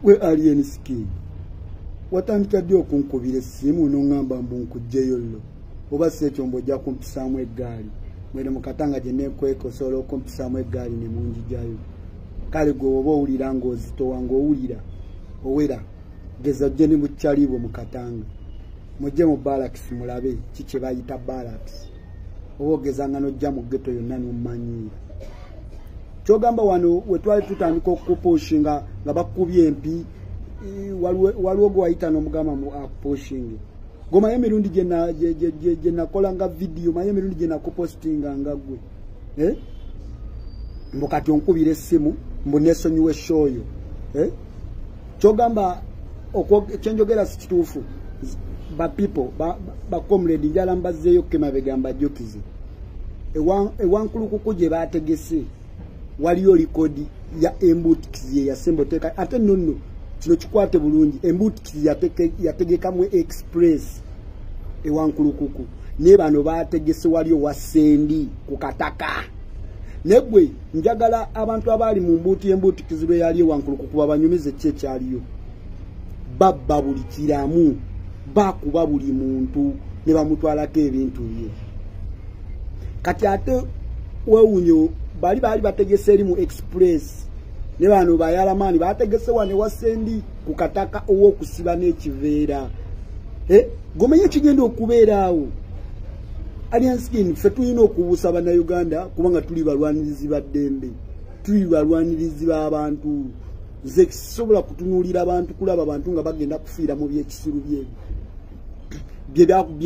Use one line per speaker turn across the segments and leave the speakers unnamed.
we alien skin watandika ddi okunkubira essimu n'oŋŋamba mbu nkugjeyo llo oba si ekyo mbojja kumpisaamu eggaali mwene mukatanga gye neekweka osobola okumpisaamu eggaali ne munjijayo kale gwe oba owulira ng'ozitowa ng'owulira owera geza gye ne bukyaliibwe mu katanga mujje mu balakisi mulabe ki kye bayita balakisi oba ogezanga n'ojja mu ggeto yonna n'omumanyiira kyogamba wano we twali tutandika okupushinga nga bakubye empi waliwo gwe wayita n'omugamba mu akupushinge gomaye emirundi gye nakola nga vidiyo maye emirundi gye nakupostinga nga gwe mbu kati onkubira essimu mbu nesonyiwa eshooyo kyogamba kyenjogera si kituufu ba people ba comrade njala mbazzeeyo kemabega mbajjukize ewankulukuku gye baategese waliyo likodi ya embutikizi ya Semboteka ate nonno kino kikwate bulungi embutikizi yategekamu express ewankulukuku ne bano baategese waliyo wasendi ku kataka negwe njagala abantu abali mu mbuti embutikizi lwe yali ewankulukuku babanyumize kye kyaliyo babba buli kiramu bakuba buli muntu ne bamutwalako ebintu bye kati ate wewunyo bali bategese eri mu express ne bano bayalamani bategese wane wasendi ku kataka owokusiba n'ekiveera gomenye kigenda okubeera awo alien skin ffe tulina okubuusa bannayuganda kubanga tuli balwanirizi ba ddembe tuli balwanirizi b'abantu nze kisobola kutunuulira abantu kulaba abantu nga bagenda kufiira mu byekisiru bye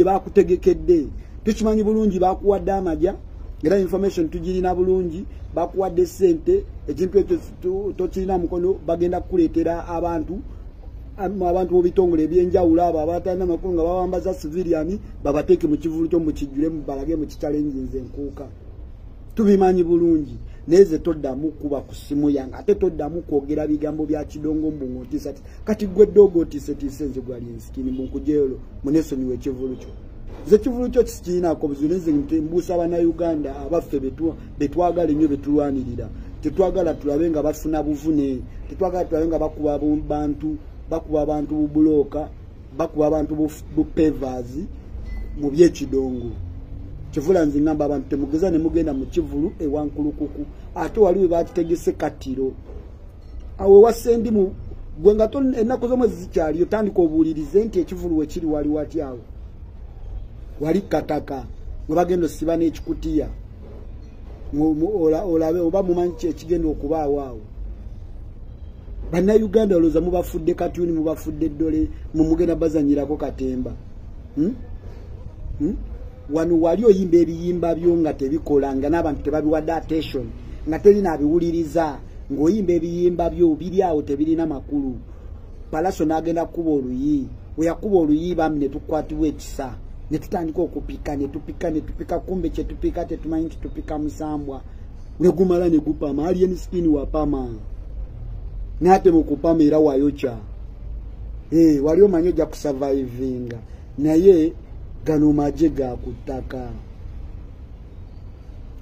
bakutegekedde tukimanyi bulungi bakuwadde amajja era information tugirina bulungi bakuwadde ssente ekintu ekyo tokirina mukono bagenda kukuleetera abantu mu bitongole ebyenjawulo abo abatalina makulu nga bawambaza civilian babateeke mu kivulu kyo mukijjule balage mu kitalenjinze enkuuka tubimanyi bulungi neze toddamu kuba ku ssimu yange ate toddamu kwogera bigambo bya kidongo mbungotiisa kati gwe ddogo otiisetiise nze gwali ensikini munkujeero munesonyiwa ekivulu kyo ze kivulu kyo kikiinaako buzuneze mbuusa abannayuganda abaffe betwagala ennyo betulwanirira tetwagala tulabe nga bafuna buvune tetwagala tulabe nga bakuba abantu bubulooka bakuba abantu bupevaazi mu byekidongo kivula nze ngamba abantu temugeza ne mugenda mu kivulu ewankulukuku ate waliwe bakitegese katiro awo wasendi mu gwe nga ennaku z'omwezi zikyaliyo tandika obuulirize nti ekivulu wekiri wali wati awo wali kataka we bagenda osiba n'ekikutiya olabe oba mumanyi ekigenda okubaawo awo bannayuganda olowooza mubafudde katuni mubafudde ddole mumugenda bazanyirako katemba wano wali oyimba ebiyimba byo nga tebikola nga n'abantu tebabiwadde attention nga terina abiwuliriza ng'oyimba ebiyimba byo biri awo tebirina makulu palaso n'agenda kukuba oluyi we yakuba oluyi bami ne tukwatibwa ekisa ne tutandika okupika ne tupika kumbe kye tupika tetumanyi nti tupika musambwa ne gumala ne gupama alien skin wapama n'ate mu kupama era wayokya wali omanyi ojja kusurvivinga naye gano maje ga kutaka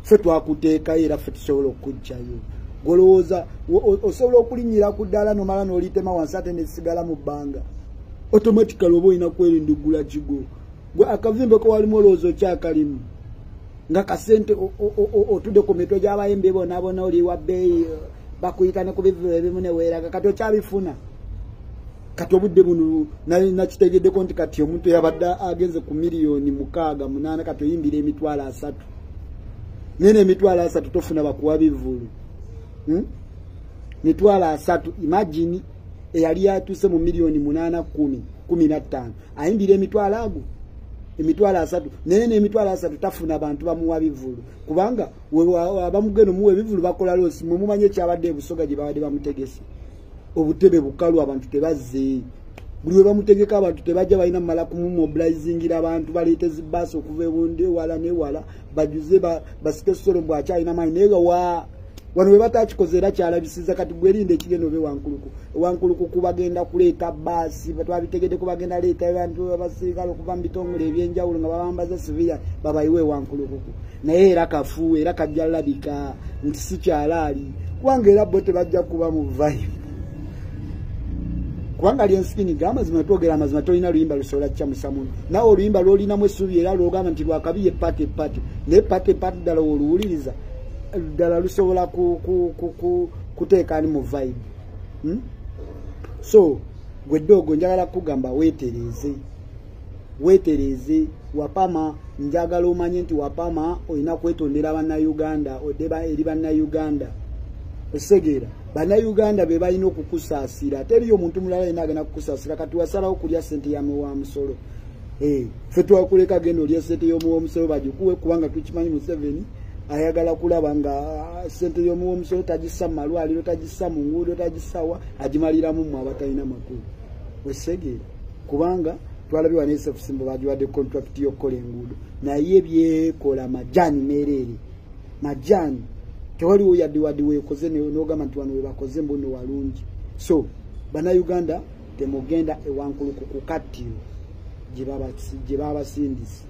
ffe twakuteekayo era ffe tusobola okujjayo golowooza osobola okulinnyira ku ddala nomala n'olitema wansi ate nesigala mu bbanga automatically oba olina kwerindigula kigo gwe akavimbe ko walimu olowooza okyakalimu nga kasente otudde ku mitwe gy'abayimbi bonabona oli wa bbeeyi bakuyita ne ku bivulo ebimu ne weeraga kati okyabifuna kati obudde buno nakitegeddeko nti kati omuntu yabadde agenze ku miliyoni 6-8 kati oyimbira emitwalo 3 nene emitwalo 3 tofuna bakuwa bivulu mitwalo 3 imagine eyali yatuuse mu miliyoni 8-10-15 ayimbira emitwalo ago emitwalo 3 nene emitwalo 3 tafuna bantu bamuwa bivulu kubanga abamugeno muwe bivulu bakola losi mumanye kyabadde ebusoga gye babadde bamutegese obutebe bukalu abantu tebazze buli we bamutegeka abantu tebajja balina mumala kumumobilizingira abantu baleete zibaasi okuva ebunde wala newala bajuze basike solo mbw akyalina maanyi naye wano we batakikoze era kyalabisiza kati gwerinde ekigendo obe wankulukuku bagenda kuleeta baasi twabitegeddeku bagenda leeta abantu abasirikale okuva mu bitongole ebyenjawulo nga babambaza civilian babayiwe wankulukuku naye era kafu era kajja labika nti si kyalaali kubanga era bo tebajja kuba mu vibe kubanga lyensikini gamazima twogera amazima tolina luyimba lusobola kukyamusa muntu nawe oluyimba lwolinamu essuubi era lwogamba nti lwakabi ye pate naye pate ddala woluwuliriza ddala lusobola kuteeka ani mu vibe. So gwe ddogo njagala kugamba weetereze Wapama njagala omanye nti Wapama olina kwetondera bannayuganda odeba eri bannayuganda osegeera bannayuganda be balina okukusaasira teriyo omuntu mulala yena agenda kukusaasira kati wasalawo kulya ssente yamu wa musolo ffe twakuleka genda olya ssente y'omu w'omusolo bagikuwe kubanga tukimanyi Museveni ayagala kulaba nga ssente y'omu w'omusolo tagissa mu malwaliro tagissa mu nguudo tagissawa agimaliramu mmwe abatalina makulu osegeera kubanga twalabye wane SFC bagiwadde contract y'okukola enguudo naye byekola majani meerere majani tewaliwo yadde wadde weekoze n'ogamba nti wano we bakoze mbuno walungi. So bannayuganda temugenda ewankuluku ku kattiro gye babasindise.